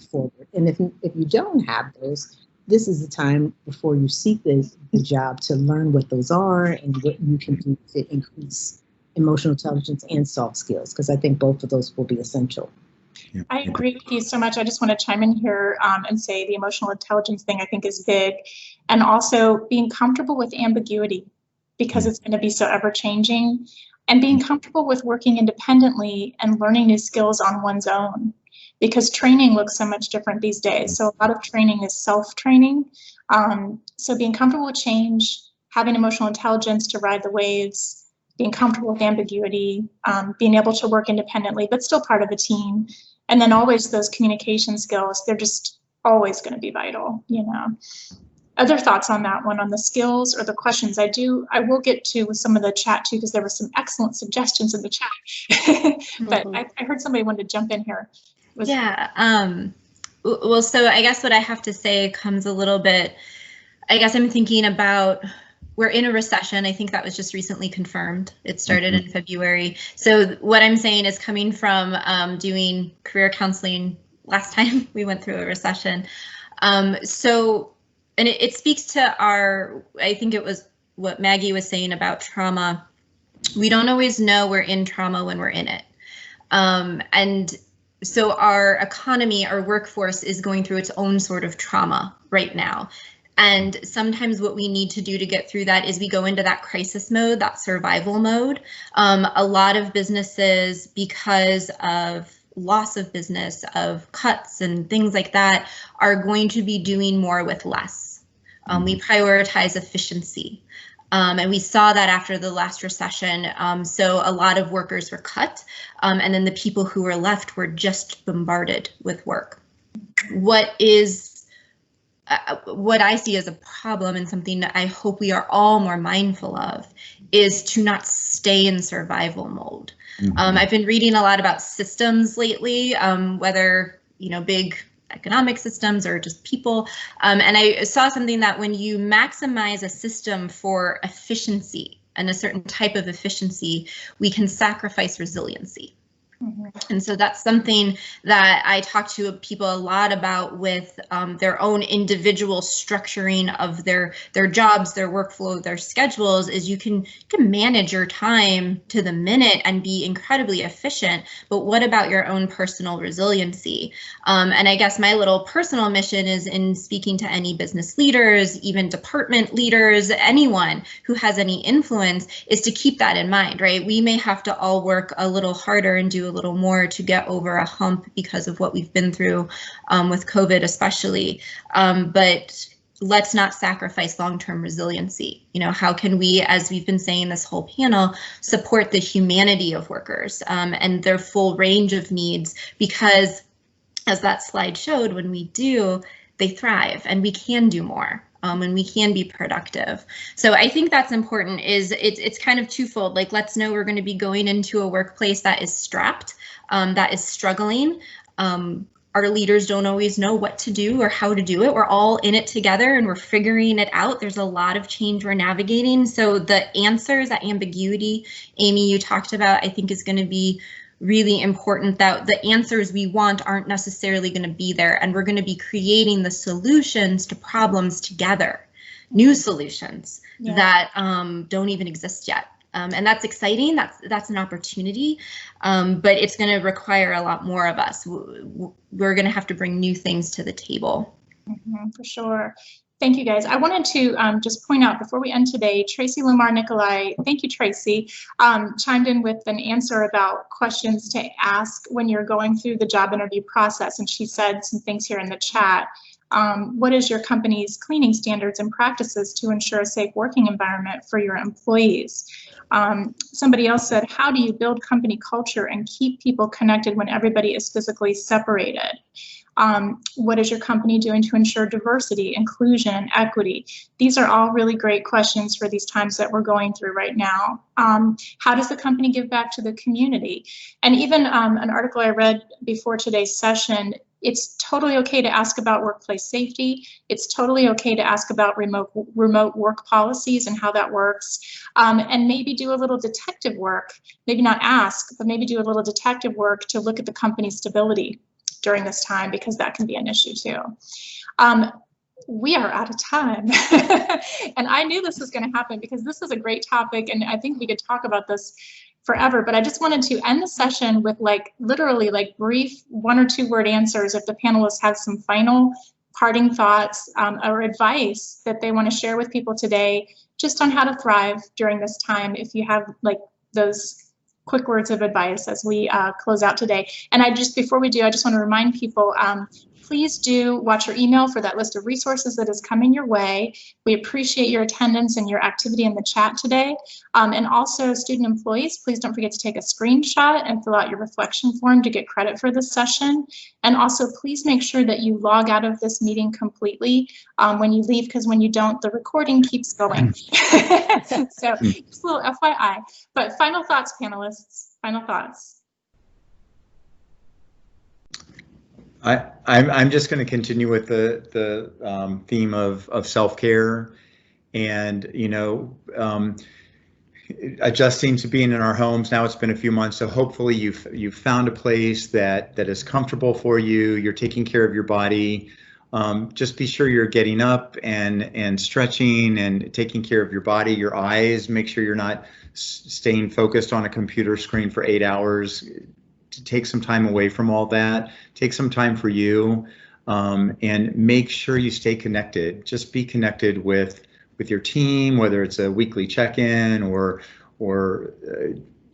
forward. And if you don't have those, this is the time before you seek the job to learn what those are and what you can do to increase emotional intelligence and soft skills, because I think both of those will be essential. I agree with you so much. I just want to chime in here and say the emotional intelligence thing I think is big, and also being comfortable with ambiguity because it's going to be so ever changing, and being comfortable with working independently and learning new skills on one's own, because training looks so much different these days. So a lot of training is self-training. So being comfortable with change, having emotional intelligence to ride the waves, being comfortable with ambiguity, being able to work independently, but still part of a team. And then always those communication skills, they're just always going to be vital, you know. Other thoughts on that one, on the skills or the questions? I will get to some of the chat too, because there were some excellent suggestions in the chat. But I heard somebody wanted to jump in here. Well, so I guess what I have to say comes a little bit, I guess I'm thinking about, we're in a recession. I think that was just recently confirmed. It started in February. So what I'm saying is coming from doing career counseling last time we went through a recession. And it speaks to I think it was what Maggie was saying about trauma. We don't always know we're in trauma when we're in it. And so our economy, our workforce is going through its own sort of trauma right now. And sometimes what we need to do to get through that is we go into that crisis mode, that survival mode. A lot of businesses, because of loss of business, of cuts and things like that, are going to be doing more with less. We prioritize efficiency. And we saw that after the last recession. So a lot of workers were cut, and then the people who were left were just bombarded with work. What I see as a problem, and something that I hope we are all more mindful of, is to not stay in survival mode. I've been reading a lot about systems lately, whether, big economic systems or just people. And I saw something that when you maximize a system for efficiency and a certain type of efficiency, we can sacrifice resiliency. And so that's something that I talk to people a lot about with their own individual structuring of their jobs, their workflow, their schedules, is you can manage your time to the minute and be incredibly efficient. But what about your own personal resiliency? And I guess my little personal mission is in speaking to any business leaders, even department leaders, anyone who has any influence, is to keep that in mind, right? We may have to all work a little harder and do a little more to get over a hump because of what we've been through with COVID especially, but let's not sacrifice long-term resiliency. How can we, as we've been saying this whole panel, support the humanity of workers and their full range of needs? Because as that slide showed, when we do, they thrive and we can do more. And we can be productive. So I think that's important. It's kind of twofold. Like, let's know we're going to be going into a workplace that is strapped, that is struggling. Our leaders don't always know what to do or how to do it. We're all in it together and we're figuring it out. There's a lot of change we're navigating. So the answers, that ambiguity, Amy, you talked about, I think is going to be really important, that the answers we want aren't necessarily going to be there, and we're going to be creating the solutions to problems together, new solutions that don't even exist yet. And that's exciting. That's an opportunity, but it's going to require a lot more of us. We're going to have to bring new things to the table. For sure. Thank you, guys. I wanted to just point out before we end today, Tracy Lumar Nicolai, thank you, Tracy, chimed in with an answer about questions to ask when you're going through the job interview process. And she said some things here in the chat. What is your company's cleaning standards and practices to ensure a safe working environment for your employees? Somebody else said, how do you build company culture and keep people connected when everybody is physically separated? What is your company doing to ensure diversity, inclusion, and equity? These are all really great questions for these times that we're going through right now. How does the company give back to the community? And even an article I read before today's session, it's totally okay to ask about workplace safety. It's totally okay to ask about remote work policies and how that works. And maybe do a little detective work, maybe not ask, but maybe do a little detective work to look at the company's stability during this time, because that can be an issue too. We are out of time. And I knew this was going to happen because this is a great topic and I think we could talk about this forever, but I just wanted to end the session with literally brief 1 or 2 word answers if the panelists have some final parting thoughts or advice that they want to share with people today, just on how to thrive during this time. If you have those quick words of advice as we close out today. And before we do, I just want to remind people, please do watch your email for that list of resources that is coming your way. We appreciate your attendance and your activity in the chat today. And also student employees, please don't forget to take a screenshot and fill out your reflection form to get credit for this session. And also please make sure that you log out of this meeting completely when you leave, because when you don't, the recording keeps going. So just a little FYI. But final thoughts, panelists, final thoughts. I'm just going to continue with the theme of self-care, and adjusting to being in our homes. Now it's been a few months, so hopefully you've found a place that is comfortable for you. You're taking care of your body. Just be sure you're getting up and stretching and taking care of your body, your eyes. Make sure you're not staying focused on a computer screen for 8 hours. to take some time away from all that, take some time for you, and make sure you stay connected. Just be connected with your team, whether it's a weekly check-in or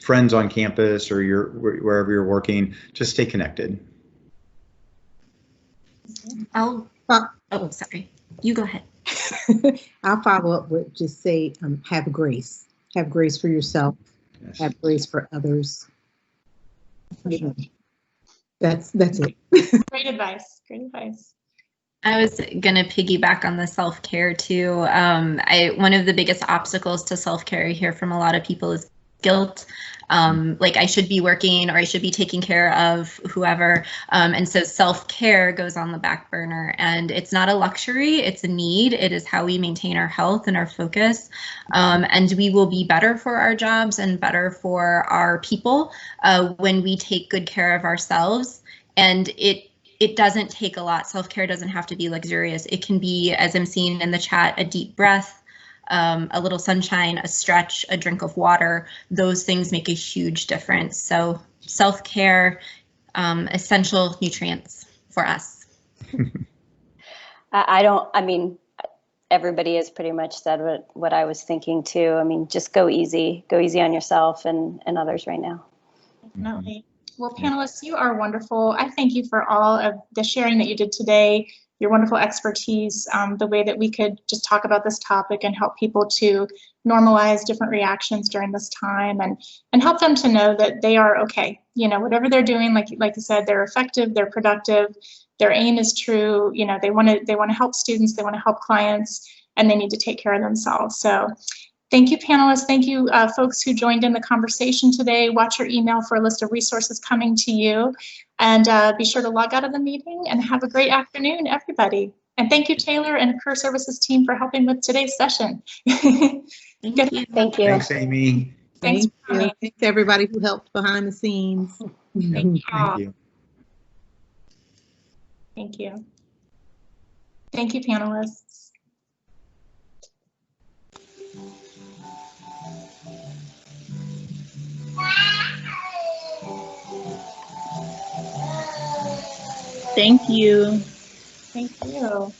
friends on campus or wherever you're working. Just stay connected. Oh, sorry. You go ahead. I'll follow up with just say, have grace. Have grace for yourself. Yes. Have grace for others. That's it. Great advice. Great advice. I was gonna piggyback on the self-care too. One of the biggest obstacles to self-care I hear from a lot of people is guilt. Like I should be working or I should be taking care of whoever. And so self-care goes on the back burner, and it's not a luxury, it's a need. It is how we maintain our health and our focus. And we will be better for our jobs and better for our people when we take good care of ourselves. And it doesn't take a lot. Self-care doesn't have to be luxurious. It can be, as I'm seeing in the chat, a deep breath, a little sunshine, a stretch, a drink of water. Those things make a huge difference. So self-care, essential nutrients for us. I mean, everybody has pretty much said what I was thinking too. I mean, just go easy on yourself and others right now. Definitely. Well, panelists, you are wonderful. I thank you for all of the sharing that you did today, your wonderful expertise, the way that we could just talk about this topic and help people to normalize different reactions during this time and help them to know that they are okay. You know, whatever they're doing, like you said, they're effective, they're productive, their aim is true. You know, they want to help students, they want to help clients, and they need to take care of themselves. So thank you, panelists. Thank you, folks who joined in the conversation today. Watch your email for a list of resources coming to you. And be sure to log out of the meeting and have a great afternoon, everybody. And thank you, Taylor and Career Services team for helping with today's session. Thank you. Thank you. Thanks, Amy. Thanks for coming. Thanks to everybody who helped behind the scenes. Thank you. Thank you. Thank you. Thank you, panelists. Thank you. Thank you.